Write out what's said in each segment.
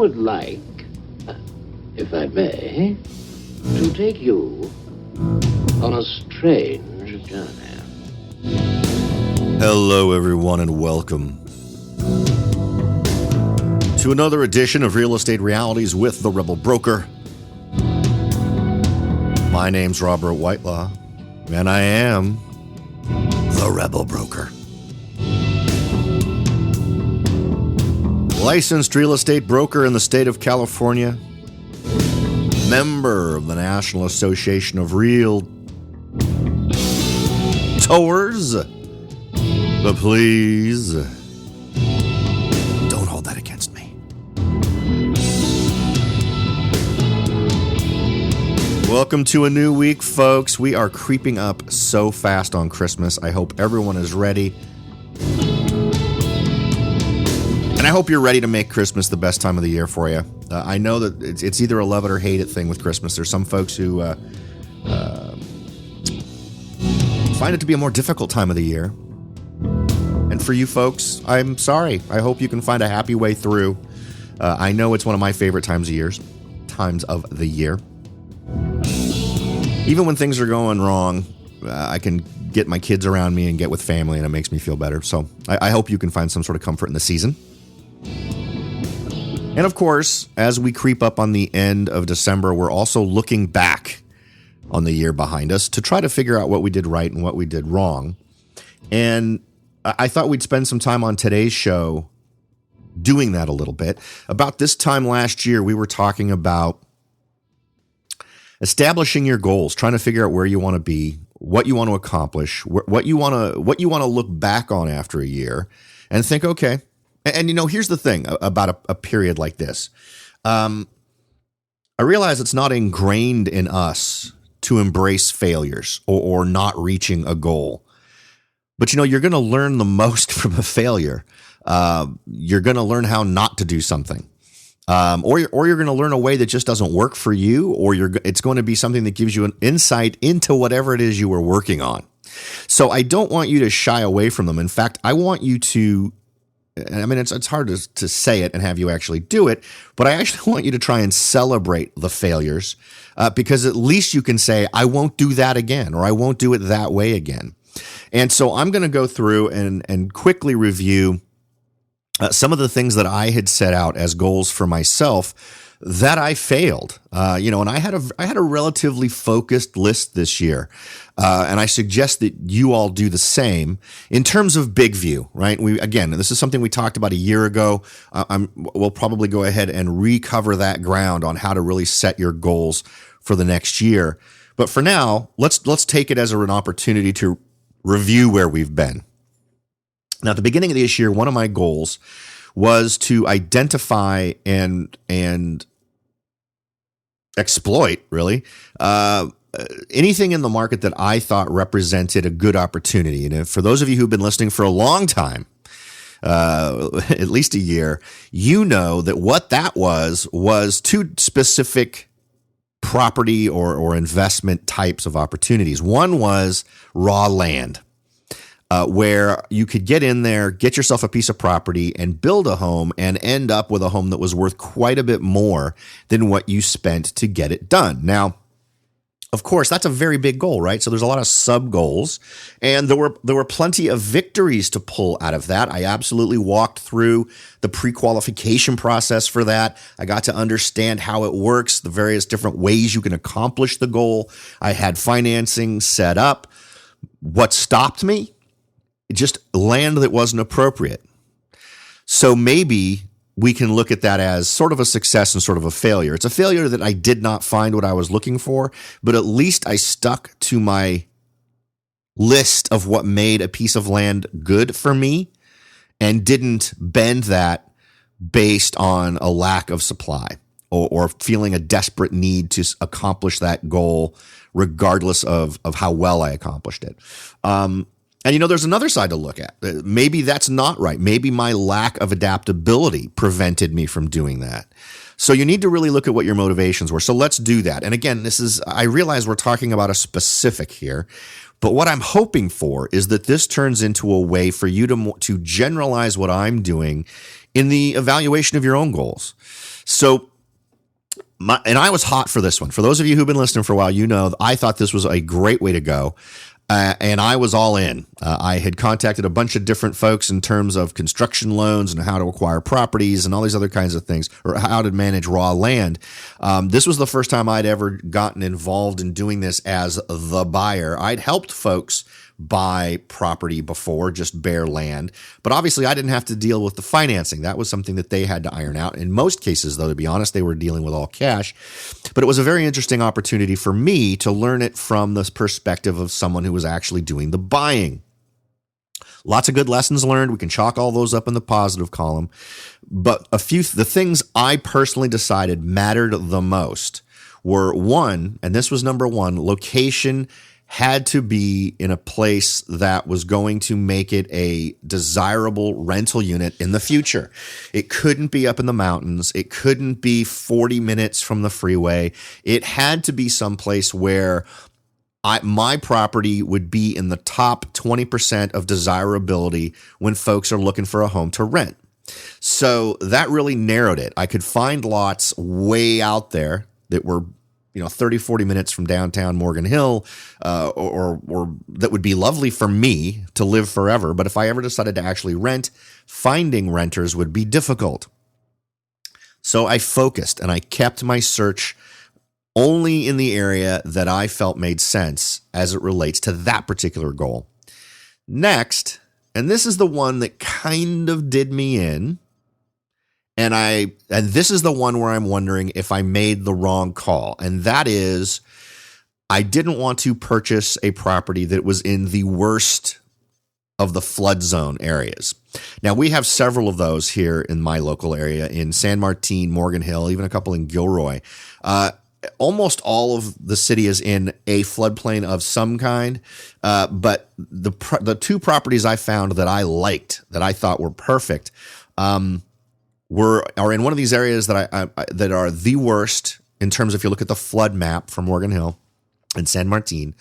would like, if I may, to take you on a strange journey. Hello, everyone, and welcome to another edition of Real Estate Realities with the Rebel Broker. My name's Robert Whitelaw, and I am the Rebel Broker. Licensed real estate broker in the state of California, member of the National Association of Realtors, but please don't hold that against me. Welcome to a new week, folks. We are creeping up so fast on Christmas. I hope everyone is ready. And I hope you're ready to make Christmas the best time of the year for you. I know that it's either a love it or hate it thing with Christmas. There's some folks who find it to be a more difficult time of the year. And for you folks, I'm sorry. I hope you can find a happy way through. I know it's one of my favorite times of the year. Even when things are going wrong, I can get my kids around me and get with family, and it makes me feel better. So I hope you can find some sort of comfort in the season. And of course, as we creep up on the end of December, we're also looking back on the year behind us to try to figure out what we did right and what we did wrong. And I thought we'd spend some time on today's show doing that a little bit. About this time last year, we were talking about establishing your goals, trying to figure out where you want to be, what you want to accomplish, what you want to look back on after a year and think, okay. And, here's the thing about a period like this. I realize it's not ingrained in us to embrace failures or not reaching a goal. But, you're going to learn the most from a failure. You're going to learn how not to do something. Or you're going to learn a way that just doesn't work for you, or it's going to be something that gives you an insight into whatever it is you were working on. So I don't want you to shy away from them. In fact, I want you to, it's hard to say it and have you actually do it, but I actually want you to try and celebrate the failures because at least you can say, I won't do that again, or I won't do it that way again. And so I'm going to go through and quickly review some of the things that I had set out as goals for myself that I failed, and I had a relatively focused list this year. And I suggest that you all do the same in terms of big view, right? This is something we talked about a year ago. We'll probably go ahead and recover that ground on how to really set your goals for the next year. But for now, let's take it as an opportunity to review where we've been. Now, at the beginning of this year, one of my goals was to identify and exploit, really, anything in the market that I thought represented a good opportunity. And for those of you who've been listening for a long time, at least a year, you know that what that was two specific property or investment types of opportunities. One was raw land. Where you could get in there, get yourself a piece of property and build a home and end up with a home that was worth quite a bit more than what you spent to get it done. Now, of course, that's a very big goal, right? So there's a lot of sub goals, and there were plenty of victories to pull out of that. I absolutely walked through the pre-qualification process for that. I got to understand how it works, the various different ways you can accomplish the goal. I had financing set up. What stopped me? Just land that wasn't appropriate. So maybe we can look at that as sort of a success and sort of a failure. It's a failure that I did not find what I was looking for, but at least I stuck to my list of what made a piece of land good for me and didn't bend that based on a lack of supply or feeling a desperate need to accomplish that goal regardless of how well I accomplished it. And there's another side to look at. Maybe that's not right. Maybe my lack of adaptability prevented me from doing that. So you need to really look at what your motivations were. So let's do that. And again, I realize we're talking about a specific here, but what I'm hoping for is that this turns into a way for you to generalize what I'm doing in the evaluation of your own goals. So, and I was hot for this one. For those of you who've been listening for a while, you know I thought this was a great way to go. And I was all in. I had contacted a bunch of different folks in terms of construction loans and how to acquire properties and all these other kinds of things, or how to manage raw land. This was the first time I'd ever gotten involved in doing this as the buyer. I'd helped folks buy property before, just bare land. But obviously I didn't have to deal with the financing. That was something that they had to iron out. In most cases, though, to be honest, they were dealing with all cash. But it was a very interesting opportunity for me to learn it from the perspective of someone who was actually doing the buying. Lots of good lessons learned. We can chalk all those up in the positive column. But the things I personally decided mattered the most were, one, and this was number one, location had to be in a place that was going to make it a desirable rental unit in the future. It couldn't be up in the mountains. It couldn't be 40 minutes from the freeway. It had to be someplace where my property would be in the top 20% of desirability when folks are looking for a home to rent. So that really narrowed it. I could find lots way out there that were 30, 40 minutes from downtown Morgan Hill, or that would be lovely for me to live forever. But if I ever decided to actually rent, finding renters would be difficult. So I focused and I kept my search only in the area that I felt made sense as it relates to that particular goal. Next, and this is the one that kind of did me in, and this is the one where I'm wondering if I made the wrong call. And that is, I didn't want to purchase a property that was in the worst of the flood zone areas. Now, we have several of those here in my local area, in San Martin, Morgan Hill, even a couple in Gilroy. Almost all of the city is in a floodplain of some kind. But the two properties I found that I liked, that I thought were perfect, are in one of these areas that are the worst in terms of, if you look at the flood map for Morgan Hill and San Martin.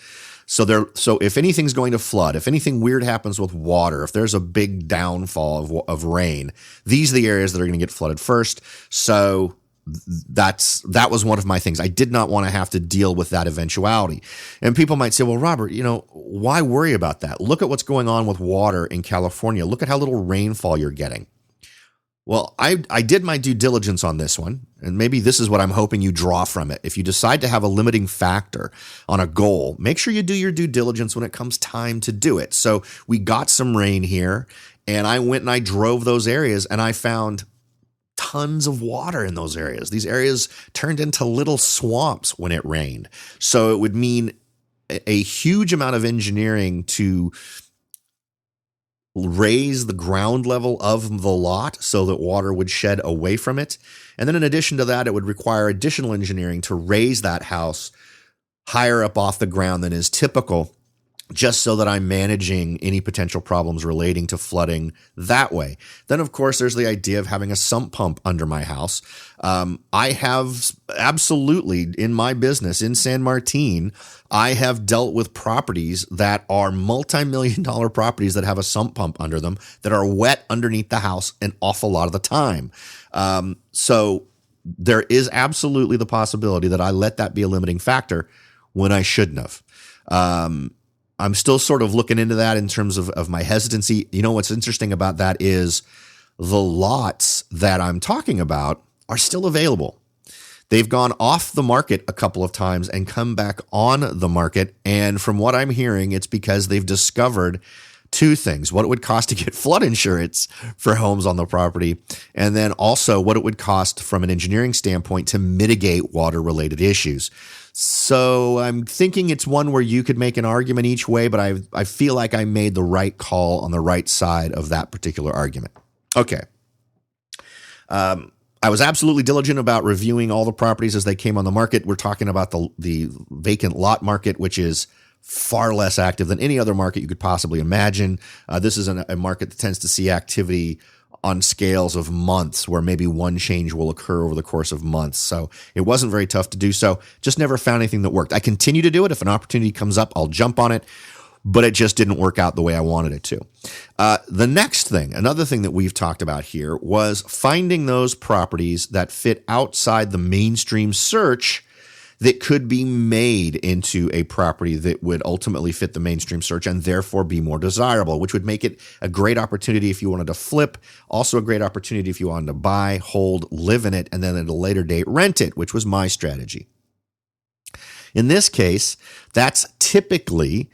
So if anything's going to flood, if anything weird happens with water, if there's a big downfall of rain, these are the areas that are going to get flooded first. So that was one of my things. I did not want to have to deal with that eventuality. And people might say, well, Robert, why worry about that? Look at what's going on with water in California. Look at how little rainfall you're getting. Well, I did my due diligence on this one, and maybe this is what I'm hoping you draw from it. If you decide to have a limiting factor on a goal, make sure you do your due diligence when it comes time to do it. So we got some rain here, and I went and I drove those areas, and I found tons of water in those areas. These areas turned into little swamps when it rained. So it would mean a huge amount of engineering to raise the ground level of the lot so that water would shed away from it. And then in addition to that, it would require additional engineering to raise that house higher up off the ground than is typical, just so that I'm managing any potential problems relating to flooding that way. Then, of course, there's the idea of having a sump pump under my house. I have absolutely, in my business in San Martin, I have dealt with properties that are multi-million-dollar properties that have a sump pump under them that are wet underneath the house an awful lot of the time. So there is absolutely the possibility that I let that be a limiting factor when I shouldn't have. I'm still sort of looking into that in terms of my hesitancy. What's interesting about that is the lots that I'm talking about are still available. They've gone off the market a couple of times and come back on the market. And from what I'm hearing, it's because they've discovered two things: what it would cost to get flood insurance for homes on the property, and then also what it would cost from an engineering standpoint to mitigate water-related issues. So I'm thinking it's one where you could make an argument each way, but I feel like I made the right call on the right side of that particular argument. Okay. I was absolutely diligent about reviewing all the properties as they came on the market. We're talking about the vacant lot market, which is far less active than any other market you could possibly imagine. This is a market that tends to see activity on scales of months, where maybe one change will occur over the course of months. So it wasn't very tough to do so. Just never found anything that worked. I continue to do it. If an opportunity comes up, I'll jump on it. but it just didn't work out the way I wanted it to. The next thing, another thing that we've talked about here, was finding those properties that fit outside the mainstream search that could be made into a property that would ultimately fit the mainstream search and therefore be more desirable, which would make it a great opportunity if you wanted to flip, also a great opportunity if you wanted to buy, hold, live in it, and then at a later date rent it, which was my strategy. In this case, that's typically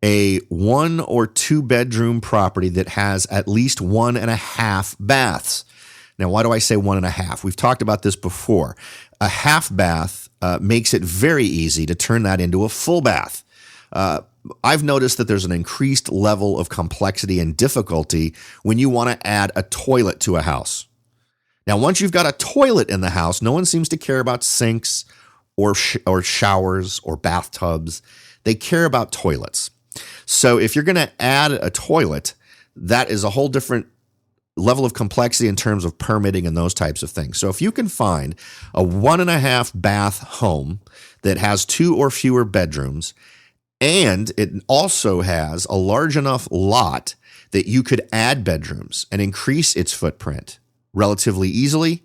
a 1 or 2 bedroom property that has at least 1.5 baths. Now, why do I say 1.5? We've talked about this before. A half bath makes it very easy to turn that into a full bath. I've noticed that there's an increased level of complexity and difficulty when you want to add a toilet to a house. Now, once you've got a toilet in the house, no one seems to care about sinks or showers or bathtubs. They care about toilets. So if you're going to add a toilet, that is a whole different level of complexity in terms of permitting and those types of things. So if you can find a 1.5 bath home that has 2 or fewer bedrooms, and it also has a large enough lot that you could add bedrooms and increase its footprint relatively easily,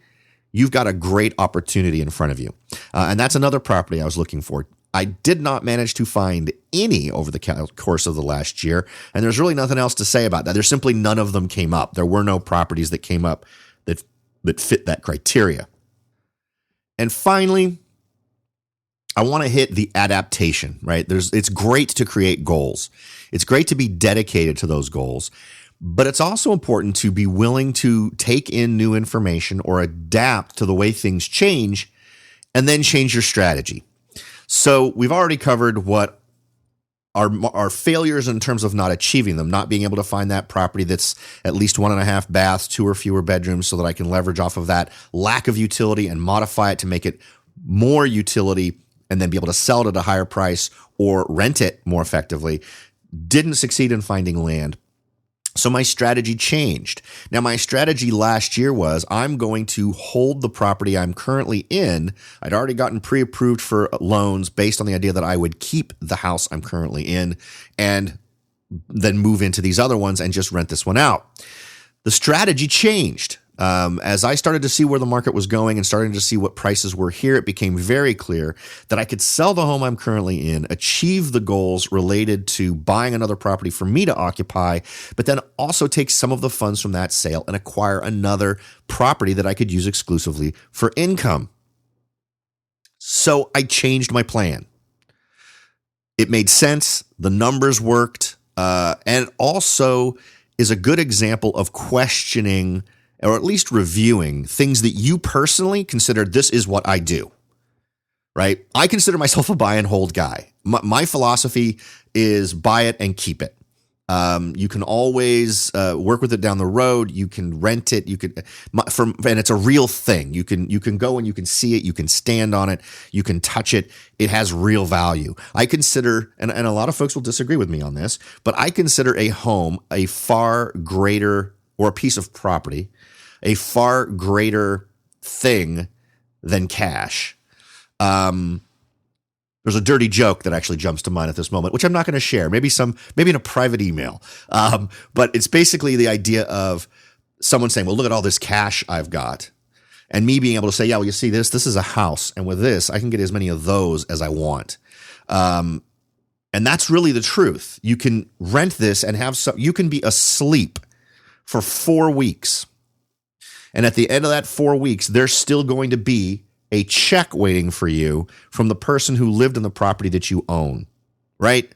you've got a great opportunity in front of you. And that's another property I was looking for. I did not manage to find any over the course of the last year, and there's really nothing else to say about that. There's simply none of them came up. There were no properties that came up that fit that criteria. And finally, I want to hit the adaptation, right? It's great to create goals. It's great to be dedicated to those goals, but it's also important to be willing to take in new information or adapt to the way things change and then change your strategy. So we've already covered what our failures in terms of not achieving them, not being able to find that property that's at least 1.5 baths, 2 or fewer bedrooms so that I can leverage off of that lack of utility and modify it to make it more utility and then be able to sell it at a higher price or rent it more effectively. Didn't succeed in finding land. So my strategy changed. Now, my strategy last year was I'm going to hold the property I'm currently in. I'd already gotten pre-approved for loans based on the idea that I would keep the house I'm currently in and then move into these other ones and just rent this one out. The strategy changed. As I started to see where the market was going and starting to see what prices were here, it became very clear that I could sell the home I'm currently in, achieve the goals related to buying another property for me to occupy, but then also take some of the funds from that sale and acquire another property that I could use exclusively for income. So I changed my plan. It made sense. The numbers worked. And it also is a good example of questioning or at least reviewing things that you personally consider this is what I do, right? I consider myself a buy and hold guy. My philosophy is buy it and keep it. You can always work with it down the road. You can rent it. And it's a real thing. You can go and you can see it. You can stand on it. You can touch it. It has real value. I consider, and a lot of folks will disagree with me on this, but I consider a home a far greater, or a piece of property, a far greater thing than cash. There's a dirty joke that actually jumps to mind at this moment, which I'm not going to share. Maybe in a private email. But it's basically the idea of someone saying, well, look at all this cash I've got. And me being able to say, yeah, well, you see this is a house. And with this, I can get as many of those as I want. And that's really the truth. You can rent this and you can be asleep for 4 weeks. And at the end of that 4 weeks, there's still going to be a check waiting for you from the person who lived in the property that you own, right?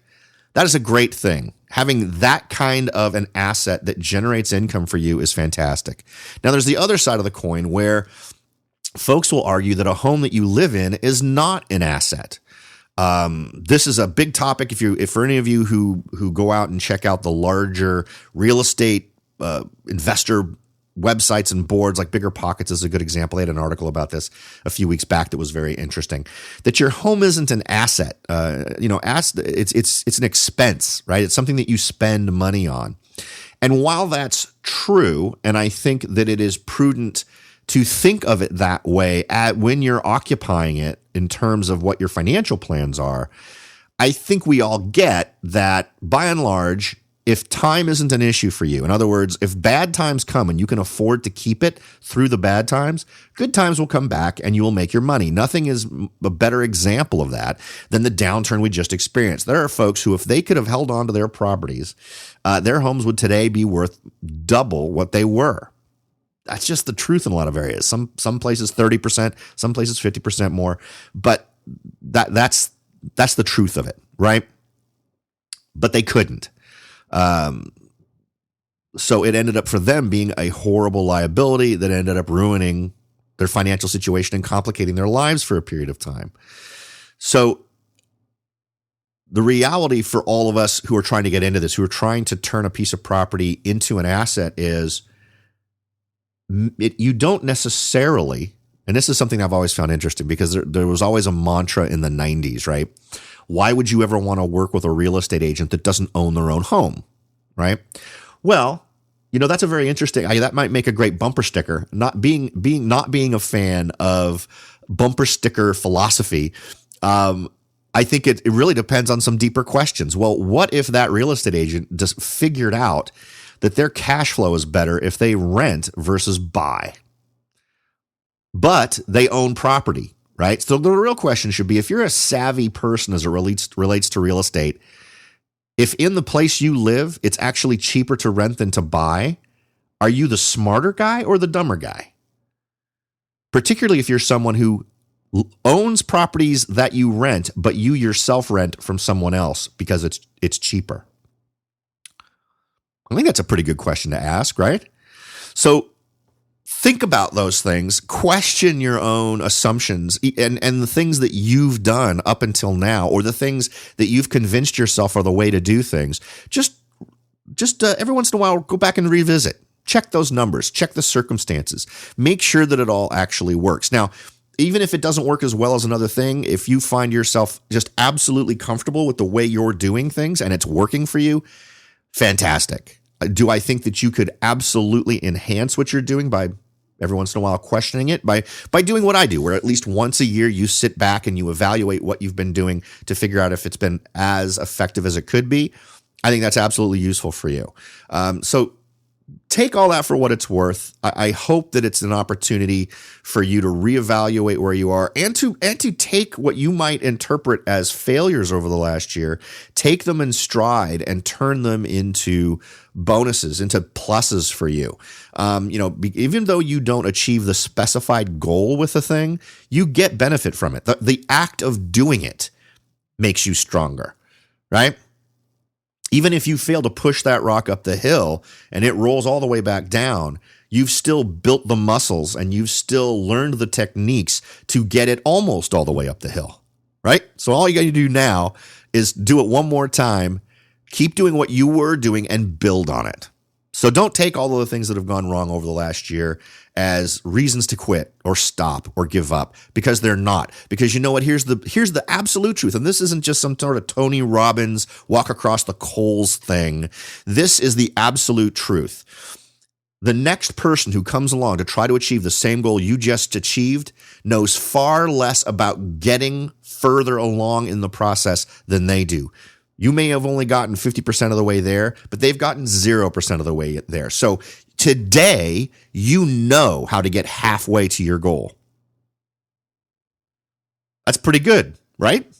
That is a great thing. Having that kind of an asset that generates income for you is fantastic. Now, there's the other side of the coin where folks will argue that a home that you live in is not an asset. This is a big topic. If for any of you who go out and check out the larger real estate investor websites and boards, like Bigger Pockets is a good example. I had an article about this a few weeks back that was very interesting. That your home isn't an asset. It's an expense, right? It's something that you spend money on. And while that's true, and I think that it is prudent to think of it that way when you're occupying it in terms of what your financial plans are, I think we all get that by and large, if time isn't an issue for you, in other words, if bad times come and you can afford to keep it through the bad times, good times will come back and you will make your money. Nothing is a better example of that than the downturn we just experienced. There are folks who, if they could have held on to their properties, their homes would today be worth double what they were. That's just the truth in a lot of areas. Some places 30%, some places 50% more, but that's the truth of it, right? But they couldn't. So it ended up for them being a horrible liability that ended up ruining their financial situation and complicating their lives for a period of time. So the reality for all of us who are trying to get into this, who are trying to turn a piece of property into an asset is you don't necessarily, and this is something I've always found interesting because there was always a mantra in the 90s, right? Why would you ever want to work with a real estate agent that doesn't own their own home, right? Well, that's a very interesting. That might make a great bumper sticker. Not being a fan of bumper sticker philosophy, I think it really depends on some deeper questions. Well, what if that real estate agent just figured out that their cash flow is better if they rent versus buy, but they own property? Right. So the real question should be, if you're a savvy person as it relates to real estate, if in the place you live, it's actually cheaper to rent than to buy, are you the smarter guy or the dumber guy? Particularly if you're someone who owns properties that you rent, but you yourself rent from someone else because it's cheaper. I think that's a pretty good question to ask, right? So think about those things, question your own assumptions and the things that you've done up until now, or the things that you've convinced yourself are the way to do things. Just every once in a while, go back and revisit. Check those numbers, check the circumstances, make sure that it all actually works. Now, even if it doesn't work as well as another thing, if you find yourself just absolutely comfortable with the way you're doing things and it's working for you, fantastic. Do I think that you could absolutely enhance what you're doing by every once in a while questioning it, by doing what I do, where at least once a year you sit back and you evaluate what you've been doing to figure out if it's been as effective as it could be? I think that's absolutely useful for you. So take all that for what it's worth. I hope that it's an opportunity for you to reevaluate where you are and to take what you might interpret as failures over the last year, take them in stride and turn them into bonuses, into pluses for you. Even though you don't achieve the specified goal with a thing, you get benefit from it. The act of doing it makes you stronger, right? Even if you fail to push that rock up the hill and it rolls all the way back down, you've still built the muscles and you've still learned the techniques to get it almost all the way up the hill, right? So all you got to do now is do it one more time, keep doing what you were doing and build on it. So don't take all of the things that have gone wrong over the last year as reasons to quit or stop or give up, because they're not. Because you know what? Here's the absolute truth. And this isn't just some sort of Tony Robbins walk across the coals thing. This is the absolute truth. The next person who comes along to try to achieve the same goal you just achieved knows far less about getting further along in the process than they do. You may have only gotten 50% of the way there, but they've gotten 0% of the way there. So today, you know how to get halfway to your goal. That's pretty good, right?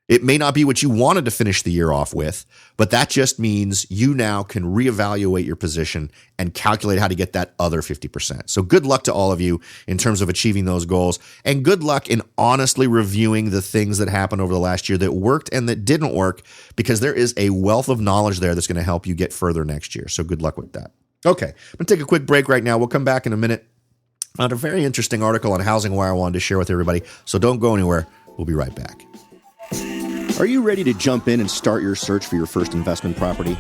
It may not be what you wanted to finish the year off with, but that just means you now can reevaluate your position and calculate how to get that other 50%. So good luck to all of you in terms of achieving those goals, and good luck in honestly reviewing the things that happened over the last year that worked and that didn't work, because there is a wealth of knowledge there that's going to help you get further next year. So good luck with that. Okay, I'm going to take a quick break right now. We'll come back in a minute. I found a very interesting article on Housing Wire I wanted to share with everybody, so don't go anywhere. We'll be right back. Are you ready to jump in and start your search for your first investment property?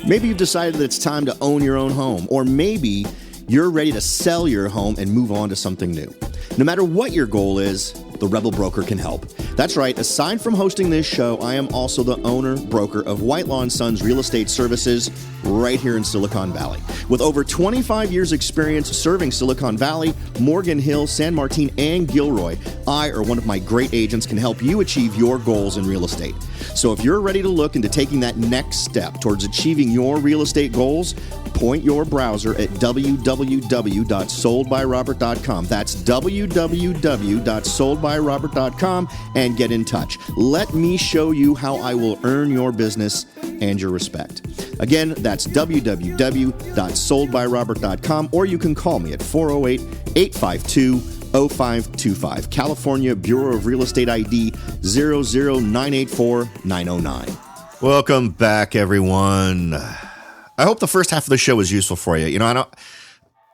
Maybe you've decided that it's time to own your own home, or maybe you're ready to sell your home and move on to something new. No matter what your goal is, the Rebel Broker can help. That's right. Aside from hosting this show, I am also the owner, broker of Whitelaw & Sons Real Estate Services right here in Silicon Valley. With over 25 years experience serving Silicon Valley, Morgan Hill, San Martin, and Gilroy, I or one of my great agents can help you achieve your goals in real estate. So if you're ready to look into taking that next step towards achieving your real estate goals, point your browser at www.soldbyrobert.com. That's www.soldbyrobert.com and get in touch. Let me show you how I will earn your business and your respect. Again, that's www.soldbyrobert.com, or you can call me at 408-852-0525. California Bureau of Real Estate ID 00984-909. Welcome back, everyone. I hope the first half of the show was useful for you. You know,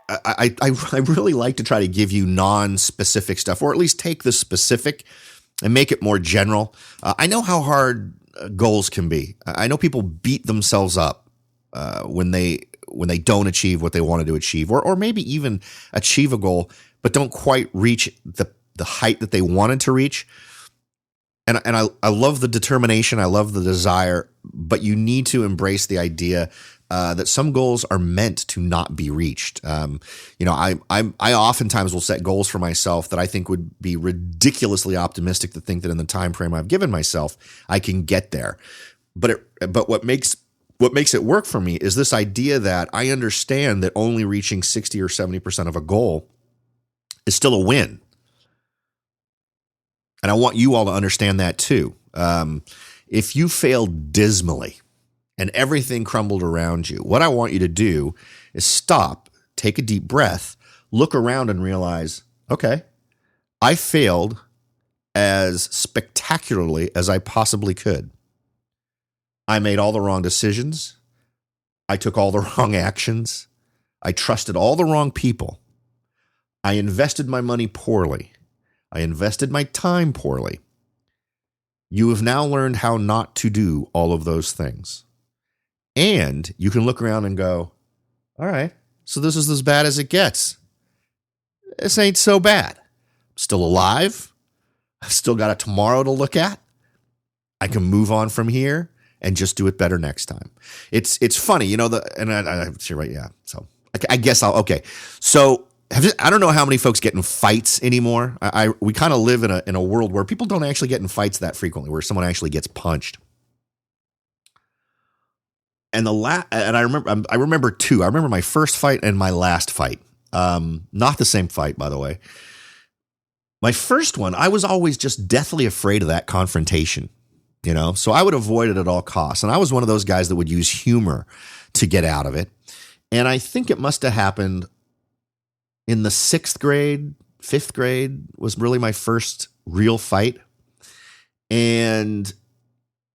I really like to try to give you non-specific stuff, or at least take the specific and make it more general. I know how hard goals can be. I know people beat themselves up when they don't achieve what they wanted to achieve, or maybe even achieve a goal but don't quite reach the height that they wanted to reach. And I love the determination. I love the desire, but you need to embrace the idea that some goals are meant to not be reached. You know, I oftentimes will set goals for myself that I think would be ridiculously optimistic to think that in the time frame I've given myself, I can get there. But what makes it work for me is this idea that I understand that only reaching 60 or 70% of a goal is still a win. And I want you all to understand that too. If you failed dismally and everything crumbled around you, what I want you to do is stop, take a deep breath, look around and realize, okay, I failed as spectacularly as I possibly could. I made all the wrong decisions. I took all the wrong actions. I trusted all the wrong people. I invested my money poorly. I invested my time poorly. You have now learned how not to do all of those things. And you can look around and go, all right, so this is as bad as it gets. This ain't so bad. I'm still alive. I've still got a tomorrow to look at. I can move on from here and just do it better next time. It's funny, you know, right, yeah. So I guess okay. So I don't know how many folks get in fights anymore. We kind of live in a world where people don't actually get in fights that frequently, where someone actually gets punched. And I remember two. I remember my first fight and my last fight. Not the same fight, by the way. My first one, I was always just deathly afraid of that confrontation, you know? So I would avoid it at all costs. And I was one of those guys that would use humor to get out of it. And I think it must have happened in the 6th grade, 5th grade was really my first real fight. And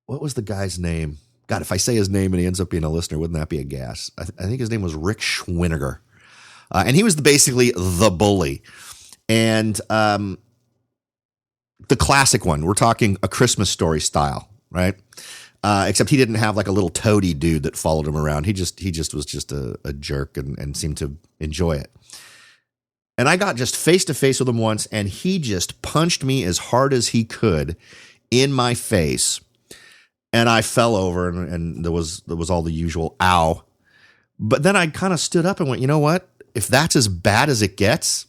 what was the guy's name? God, if I say his name and he ends up being a listener, wouldn't that be a gas? I think his name was Rick Schwiniger. And he was basically the bully. And the classic one, we're talking A Christmas Story style, right? Except he didn't have like a little toady dude that followed him around. He just was just a jerk and seemed to enjoy it. And I got just face to face with him once, and he just punched me as hard as he could in my face. And I fell over, and there was all the usual ow. But then I kind of stood up and went, you know what? If that's as bad as it gets,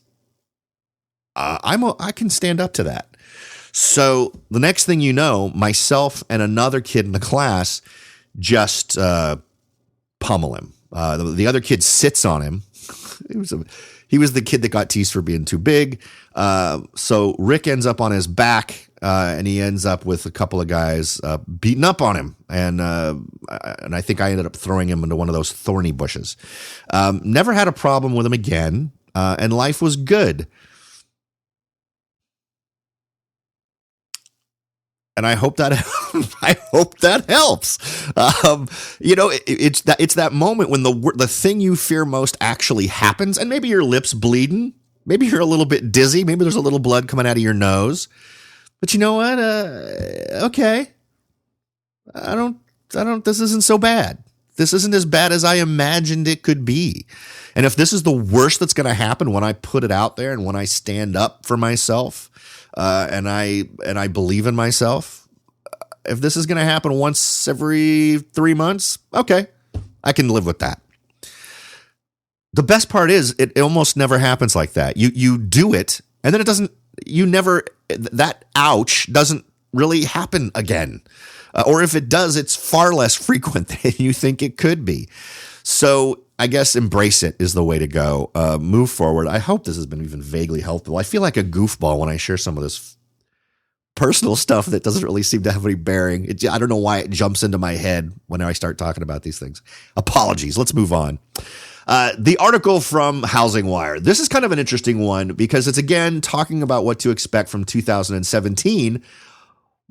I can stand up to that. So the next thing you know, myself and another kid in the class just pummel him. The other kid sits on him. He was the kid that got teased for being too big. So Rick ends up on his back, and he ends up with a couple of guys beating up on him. And I think I ended up throwing him into one of those thorny bushes. Never had a problem with him again, and life was good. And I hope that helps. You know, it's that moment when the thing you fear most actually happens, and maybe your lip's bleeding, maybe you're a little bit dizzy, maybe there's a little blood coming out of your nose. But you know what? Okay, I don't. This isn't so bad. This isn't as bad as I imagined it could be. And if this is the worst that's going to happen when I put it out there and when I stand up for myself, and I believe in myself. If this is going to happen once every 3 months, okay, I can live with that. The best part is it almost never happens like that. You do it, and then it doesn't. That ouch doesn't really happen again. Or if it does, it's far less frequent than you think it could be. So I guess embrace it is the way to go. Move forward. I hope this has been even vaguely helpful. I feel like a goofball when I share some of this personal stuff that doesn't really seem to have any bearing. I don't know why it jumps into my head when I start talking about these things. Apologies. Let's move on. The article from Housing Wire. This is kind of an interesting one because it's, again, talking about what to expect from 2017.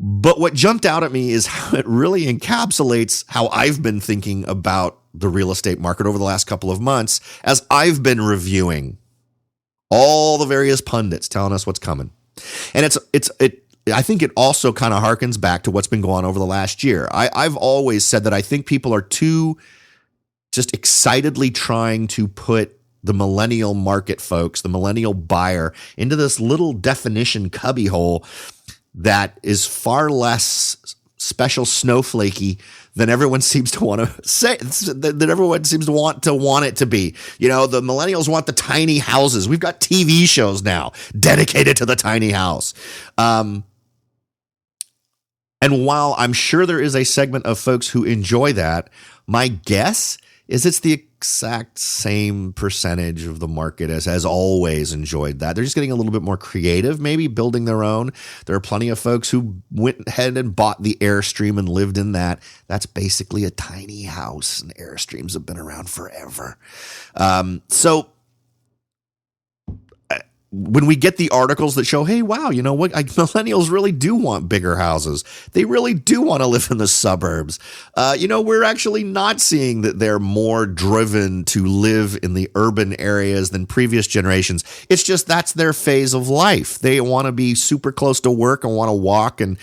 But what jumped out at me is how it really encapsulates how I've been thinking about the real estate market over the last couple of months as I've been reviewing all the various pundits telling us what's coming. And I think it also kind of harkens back to what's been going on over the last year. I've always said that I think people are too just excitedly trying to put the millennial market folks, the millennial buyer, into this little definition cubbyhole that is far less special snowflakey than everyone seems to want to say, that everyone seems to want it to be. You know, the millennials want the tiny houses. We've got TV shows now dedicated to the tiny house. And while I'm sure there is a segment of folks who enjoy that, my guess is it's the exact same percentage of the market as has always enjoyed that. They're just getting a little bit more creative, maybe building their own. There are plenty of folks who went ahead and bought the Airstream and lived in that. That's basically a tiny house, and Airstreams have been around forever. So when we get the articles that show, hey, wow, you know what? Millennials really do want bigger houses. They really do want to live in the suburbs. We're actually not seeing that they're more driven to live in the urban areas than previous generations. It's just that's their phase of life. They want to be super close to work and want to walk and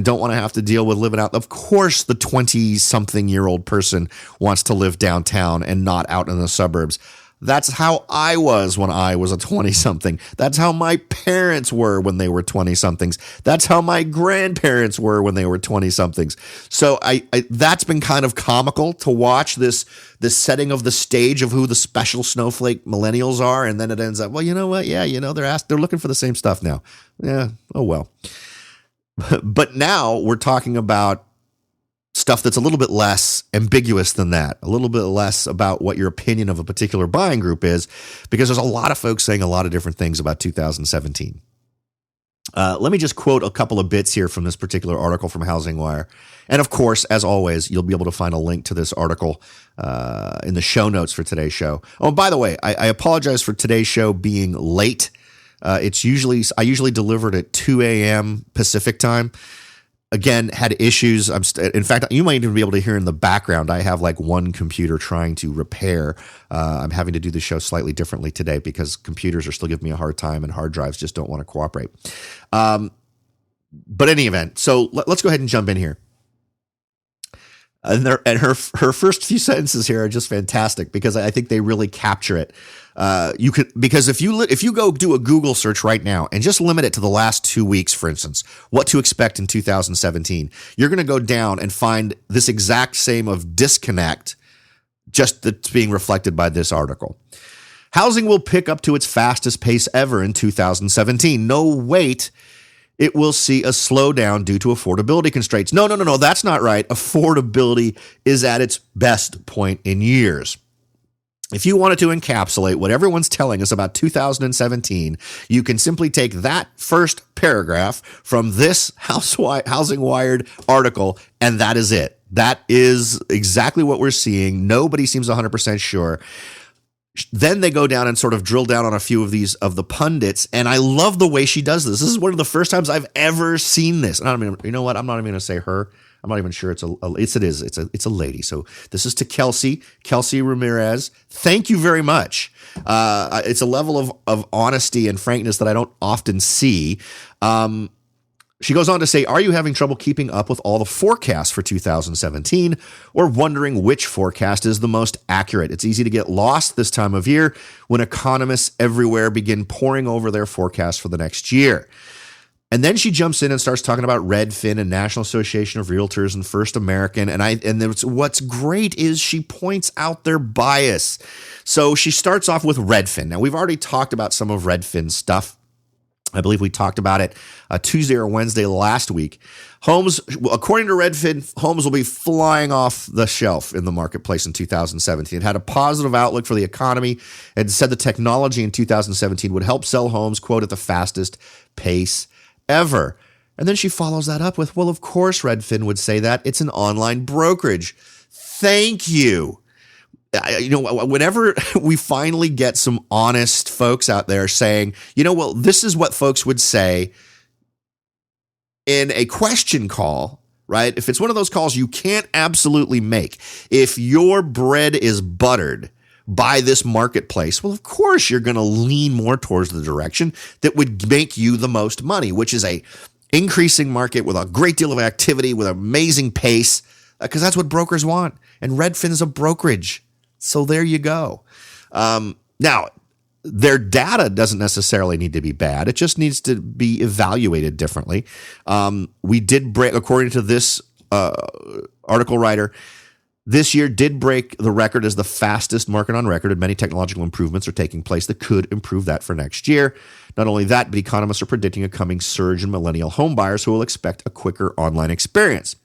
don't want to have to deal with living out. Of course, the 20-something-year-old person wants to live downtown and not out in the suburbs. That's how I was when I was a 20-something. That's how my parents were when they were 20-somethings. That's how my grandparents were when they were 20-somethings. So I that's been kind of comical to watch this setting of the stage of who the special snowflake millennials are, and then it ends up, well, you know what? Yeah, they're looking for the same stuff now. Yeah, oh well. But now we're talking about stuff that's a little bit less ambiguous than that, a little bit less about what your opinion of a particular buying group is, because there's a lot of folks saying a lot of different things about 2017. Let me just quote a couple of bits here from this particular article from Housing Wire. And of course, as always, you'll be able to find a link to this article in the show notes for today's show. Oh, and by the way, I apologize for today's show being late. I usually delivered at 2 a.m. Pacific time. Again, had issues. In fact, you might even be able to hear in the background, I have like one computer trying to repair. I'm having to do the show slightly differently today because computers are still giving me a hard time and hard drives just don't want to cooperate. But in any event, so let's go ahead and jump in here. And her first few sentences here are just fantastic because I think they really capture it. Because if you go do a Google search right now and just limit it to the last 2 weeks, for instance, what to expect in 2017, you're going to go down and find this exact same of disconnect just that's being reflected by this article. Housing will pick up to its fastest pace ever in 2017. No, wait. It will see a slowdown due to affordability constraints. No, that's not right. Affordability is at its best point in years. If you wanted to encapsulate what everyone's telling us about 2017, you can simply take that first paragraph from this Housing Wired article, and that is it. That is exactly what we're seeing. Nobody seems 100% sure. Then they go down and sort of drill down on a few of the pundits, and I love the way she does this. This is one of the first times I've ever seen this. And I mean, you know what? I'm not even going to say her. I'm not even sure it's a lady. So this is to Kelsey Ramirez. Thank you very much. It's a level of honesty and frankness that I don't often see. She goes on to say, are you having trouble keeping up with all the forecasts for 2017 or wondering which forecast is the most accurate? It's easy to get lost this time of year when economists everywhere begin poring over their forecasts for the next year. And then she jumps in and starts talking about Redfin and National Association of Realtors and First American. And what's great is she points out their bias. So she starts off with Redfin. Now, we've already talked about some of Redfin's stuff. I believe we talked about it Tuesday or Wednesday last week. Homes, according to Redfin, homes will be flying off the shelf in the marketplace in 2017. It had a positive outlook for the economy and said the technology in 2017 would help sell homes, quote, at the fastest pace ever. And then she follows that up with, well, of course Redfin would say that. It's an online brokerage. Thank you. Whenever we finally get some honest folks out there saying, well, this is what folks would say in a question call, right? If it's one of those calls you can't absolutely make, if your bread is buttered by this marketplace, well, of course you're going to lean more towards the direction that would make you the most money, which is a increasing market with a great deal of activity, with amazing pace, because that's what brokers want. And Redfin is a brokerage. So there you go. Now, their data doesn't necessarily need to be bad. It just needs to be evaluated differently. We did break, according to this article writer, this year did break the record as the fastest market on record, and many technological improvements are taking place that could improve that for next year. Not only that, but economists are predicting a coming surge in millennial home buyers who will expect a quicker online experience.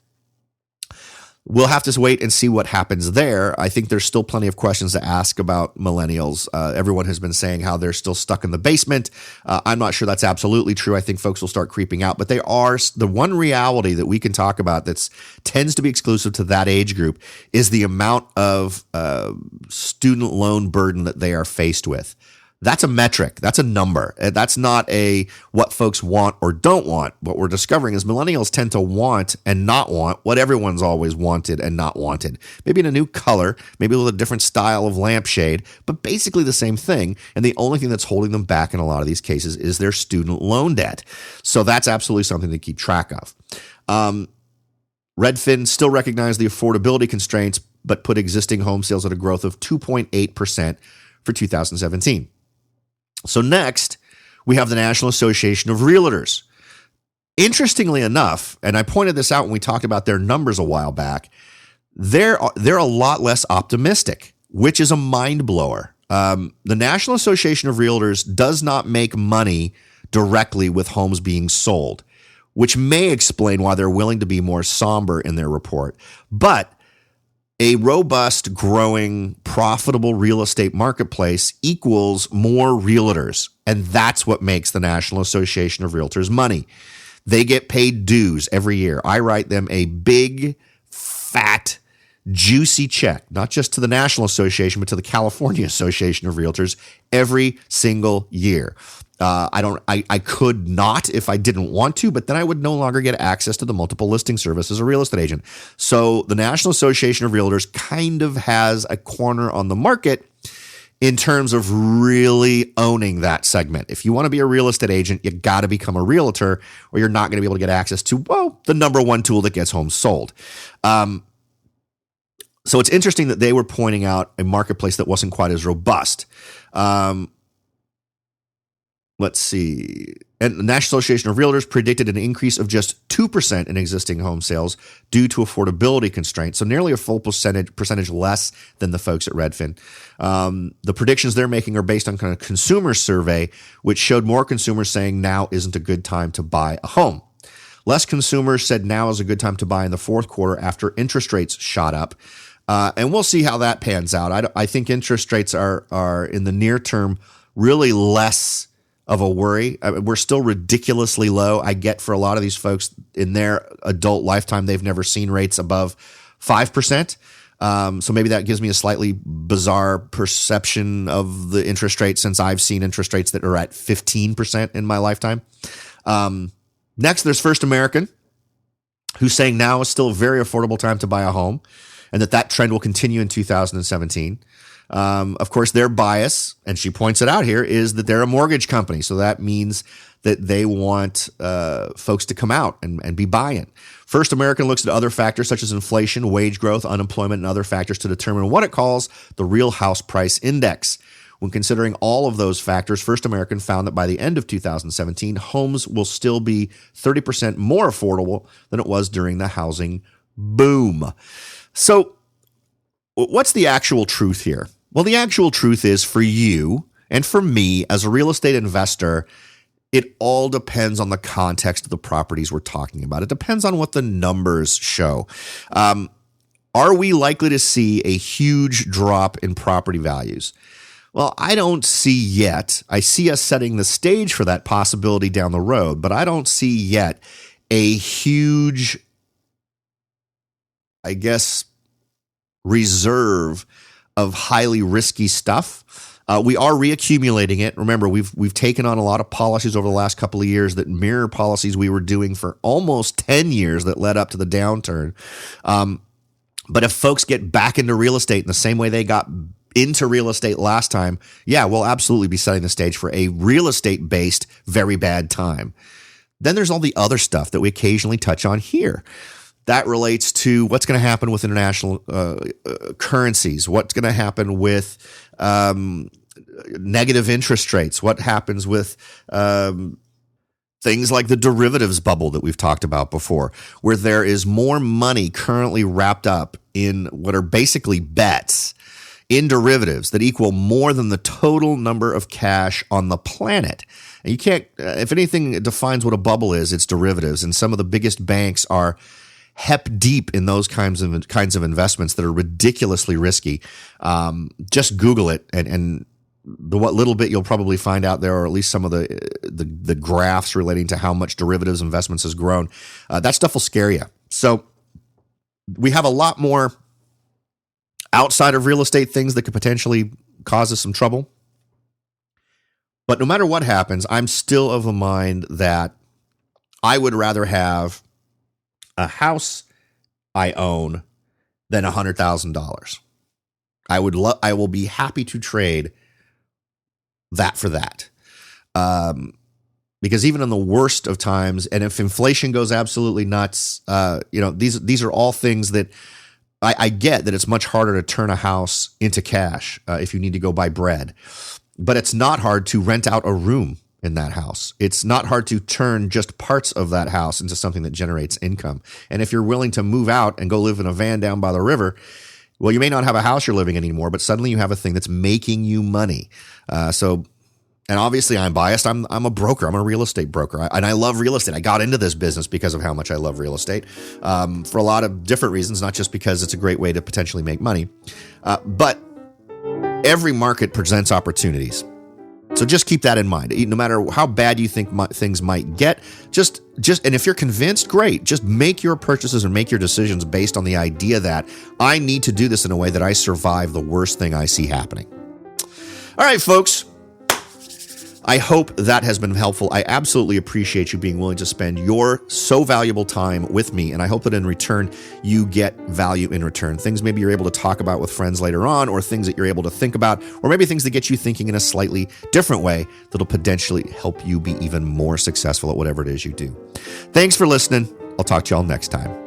We'll have to wait and see what happens there. I think there's still plenty of questions to ask about millennials. Everyone has been saying how they're still stuck in the basement. I'm not sure that's absolutely true. I think folks will start creeping out, but they are. The one reality that we can talk about that tends to be exclusive to that age group is the amount of student loan burden that they are faced with. That's a metric. That's a number. That's not what folks want or don't want. What we're discovering is millennials tend to want and not want what everyone's always wanted and not wanted. Maybe in a new color, maybe with a different style of lampshade, but basically the same thing. And the only thing that's holding them back in a lot of these cases is their student loan debt. So that's absolutely something to keep track of. Redfin still recognized the affordability constraints, but put existing home sales at a growth of 2.8% for 2017. So next, we have the National Association of Realtors. Interestingly enough, and I pointed this out when we talked about their numbers a while back, they're a lot less optimistic, which is a mind blower. The National Association of Realtors does not make money directly with homes being sold, which may explain why they're willing to be more somber in their report. But a robust, growing, profitable real estate marketplace equals more realtors, and that's what makes the National Association of Realtors money. They get paid dues every year. I write them a big, fat, juicy check, not just to the National Association, but to the California Association of Realtors every single year. I could not if I didn't want to, but then I would no longer get access to the multiple listing service as a real estate agent. So the National Association of Realtors kind of has a corner on the market in terms of really owning that segment. If you want to be a real estate agent, you got to become a realtor, or you're not going to be able to get access to, the number one tool that gets homes sold. So it's interesting that they were pointing out a marketplace that wasn't quite as robust. Let's see. And the National Association of Realtors predicted an increase of just 2% in existing home sales due to affordability constraints. So nearly a full percentage less than the folks at Redfin. The predictions they're making are based on kind of consumer survey, which showed more consumers saying now isn't a good time to buy a home. Less consumers said now is a good time to buy in the fourth quarter after interest rates shot up. And we'll see how that pans out. I think interest rates are in the near term really less of a worry. We're still ridiculously low. I get for a lot of these folks in their adult lifetime, they've never seen rates above 5%. So maybe that gives me a slightly bizarre perception of the interest rate since I've seen interest rates that are at 15% in my lifetime. Next, there's First American, who's saying now is still a very affordable time to buy a home and that trend will continue in 2017. Of course, their bias, and she points it out here, is that they're a mortgage company. So that means that they want folks to come out and be buying. First American looks at other factors such as inflation, wage growth, unemployment, and other factors to determine what it calls the real house price index. When considering all of those factors, First American found that by the end of 2017, homes will still be 30% more affordable than it was during the housing boom. So what's the actual truth here? Well, the actual truth is for you and for me as a real estate investor, it all depends on the context of the properties we're talking about. It depends on what the numbers show. Are we likely to see a huge drop in property values? Well, I don't see yet. I see us setting the stage for that possibility down the road, but I don't see yet a huge, I guess, reserve of highly risky stuff. We are reaccumulating it. Remember, we've taken on a lot of policies over the last couple of years that mirror policies we were doing for almost 10 years that led up to the downturn. But if folks get back into real estate in the same way they got into real estate last time, yeah, we'll absolutely be setting the stage for a real estate-based very bad time. Then there's all the other stuff that we occasionally touch on here. That relates to what's going to happen with international currencies, what's going to happen with negative interest rates, what happens with things like the derivatives bubble that we've talked about before, where there is more money currently wrapped up in what are basically bets in derivatives that equal more than the total number of cash on the planet. And you can't, if anything defines what a bubble is, it's derivatives. And some of the biggest banks are hep deep in those kinds of investments that are ridiculously risky. Just Google it, and what little bit you'll probably find out there, or at least some of the graphs relating to how much derivatives investments has grown. That stuff will scare you. So we have a lot more outside of real estate things that could potentially cause us some trouble. But no matter what happens, I'm still of the mind that I would rather have a house I own than $100,000. I will be happy to trade that for that. Because even in the worst of times, and if inflation goes absolutely nuts, these are all things that I get, that it's much harder to turn a house into cash if you need to go buy bread. But it's not hard to rent out a room in that house. It's not hard to turn just parts of that house into something that generates income. And if you're willing to move out and go live in a van down by the river, well, you may not have a house you're living in anymore, but suddenly you have a thing that's making you money. And obviously I'm biased. I'm a broker. I'm a real estate broker. And I love real estate. I got into this business because of how much I love real estate for a lot of different reasons, not just because it's a great way to potentially make money. But every market presents opportunities. So just keep that in mind. No matter how bad you think things might get, just and if you're convinced, great. Just make your purchases and make your decisions based on the idea that I need to do this in a way that I survive the worst thing I see happening. All right, folks. I hope that has been helpful. I absolutely appreciate you being willing to spend your so valuable time with me, and I hope that in return you get value in return. Things maybe you're able to talk about with friends later on, or things that you're able to think about, or maybe things that get you thinking in a slightly different way that'll potentially help you be even more successful at whatever it is you do. Thanks for listening. I'll talk to y'all next time.